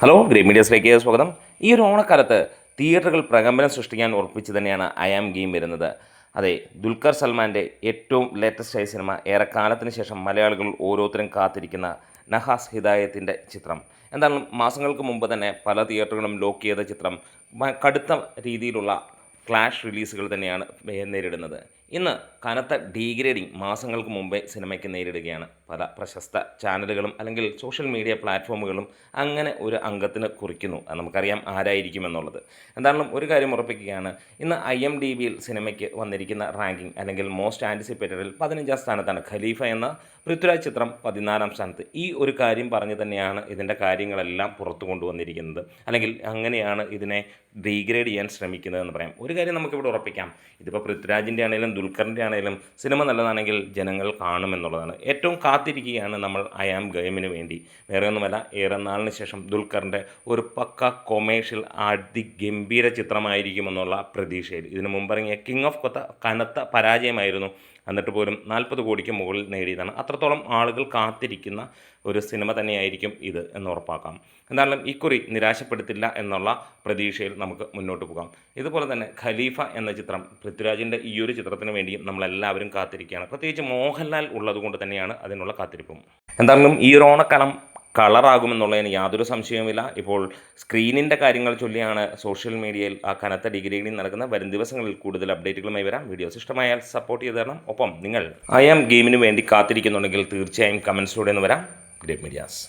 Hello great മീഡിയസിലേക്ക് സ്വാഗതം. ഈ ഒരു ഓണക്കാലത്ത് തിയേറ്ററുകൾ പ്രകമ്പനം സൃഷ്ടിക്കാൻ ഉറപ്പിച്ച് തന്നെയാണ് ഐ ആം ഗെയിം വരുന്നത്. അതെ, ദുൽഖർ സൽമാൻ്റെ ഏറ്റവും ലേറ്റസ്റ്റായ സിനിമ, ഏറെക്കാലത്തിന് ശേഷം മലയാളികൾ ഓരോരുത്തരും കാത്തിരിക്കുന്ന നഹാസ് ഹിദായത്തിൻ്റെ ചിത്രം. എന്തായാലും മാസങ്ങൾക്ക് മുമ്പ് തന്നെ പല തിയേറ്ററുകളും ലോക്ക് ചെയ്ത ചിത്രം കടുത്ത രീതിയിലുള്ള ക്ലാഷ് റിലീസുകൾ തന്നെയാണ് നേരിടുന്നത്. ഇന്ന് കനത്ത ഡീഗ്രേഡിംഗ് മാസങ്ങൾക്ക് മുമ്പേ സിനിമയ്ക്ക് നേരിടുകയാണ് പല പ്രശസ്ത ചാനലുകളും അല്ലെങ്കിൽ സോഷ്യൽ മീഡിയ പ്ലാറ്റ്ഫോമുകളും അങ്ങനെ ഒരു അംഗത്തിന് കുറിക്കുന്നു. അത് നമുക്കറിയാം ആരായിരിക്കുമെന്നുള്ളത്. എന്തായാലും ഒരു കാര്യം ഉറപ്പിക്കുകയാണ്, ഇന്ന് IMDbയിൽ സിനിമയ്ക്ക് വന്നിരിക്കുന്ന റാങ്കിങ് അല്ലെങ്കിൽ മോസ്റ്റ് ആൻറ്റിസിപ്പേറ്റഡിൽ 15ാം സ്ഥാനത്താണ് ഖലീഫ എന്ന പൃഥ്വിരാജ് ചിത്രം 14ാം സ്ഥാനത്ത്. ഈ ഒരു കാര്യം പറഞ്ഞ് തന്നെയാണ് ഇതിൻ്റെ കാര്യങ്ങളെല്ലാം പുറത്തു കൊണ്ടുവന്നിരിക്കുന്നത്, അല്ലെങ്കിൽ അങ്ങനെയാണ് ഇതിനെ ഡീഗ്രേഡ് ചെയ്യാൻ ശ്രമിക്കുന്നതെന്ന് പറയാം. ഒരു കാര്യം നമുക്കിവിടെ ഉറപ്പിക്കാം, ഇതിപ്പോൾ പൃഥ്വിരാജിൻ്റെ ആണെങ്കിലും ദുൽഖറിൻ്റെ ആണെങ്കിലും സിനിമ നല്ലതാണെങ്കിൽ ജനങ്ങൾ കാണുമെന്നുള്ളതാണ്. ഏറ്റവും കാത്തിരിക്കുകയാണ് നമ്മൾ ഐ ആം ഗെയിമിന് വേണ്ടി. വേറെ ഒന്നുമല്ല, ഏറെ നാളിന് ശേഷം ദുൽഖറിൻ്റെ ഒരു പക്ക കൊമേഴ്ഷ്യൽ അതിഗംഭീര ചിത്രമായിരിക്കുമെന്നുള്ള പ്രതീക്ഷയിൽ. ഇതിനു മുമ്പിറങ്ങിയ കിങ് ഓഫ് കൊത്ത കനത്ത പരാജയമായിരുന്നു. എന്നിട്ട് പോലും 40 കോടിക്ക് മുകളിൽ നേടിയതാണ്. അത്രത്തോളം ആളുകൾ കാത്തിരിക്കുന്ന ഒരു സിനിമ തന്നെയായിരിക്കും ഇത് എന്ന് ഉറപ്പാക്കാം. എന്തായാലും ഇക്കുറി നിരാശപ്പെടുത്തില്ല എന്നുള്ള പ്രതീക്ഷയിൽ നമുക്ക് മുന്നോട്ട് പോകാം. ഇതുപോലെ തന്നെ ഖലീഫ എന്ന ചിത്രം, പൃഥ്വിരാജിൻ്റെ ഈ ഒരു ചിത്രത്തിന് വേണ്ടിയും നമ്മളെല്ലാവരും കാത്തിരിക്കുകയാണ്. പ്രത്യേകിച്ച് മോഹൻലാൽ ഉള്ളതുകൊണ്ട് തന്നെയാണ് അതിനുള്ള കാത്തിരിപ്പും. എന്തായാലും ഈ ഒരു ഓണക്കാലം കളറാകുമെന്നുള്ളതിന് യാതൊരു സംശയവുമില്ല. ഇപ്പോൾ സ്ക്രീനിൻ്റെ കാര്യങ്ങൾ ചൊല്ലിയാണ് സോഷ്യൽ മീഡിയയിൽ ആ കനത്ത ഡിഗ്രേഡിംഗ് നടക്കുന്ന. വരും ദിവസങ്ങളിൽ കൂടുതൽ അപ്ഡേറ്റുകളുമായി വരാം. വീഡിയോസ് ഇഷ്ടമായാൽ സപ്പോർട്ട് ചെയ്ത് തരണം. ഒപ്പം നിങ്ങൾ ഐ ആം ഗെയിമിന് വേണ്ടി കാത്തിരിക്കുന്നുണ്ടെങ്കിൽ തീർച്ചയായും കമൻസിലൂടെ ഒന്ന് വരാം. Great medias.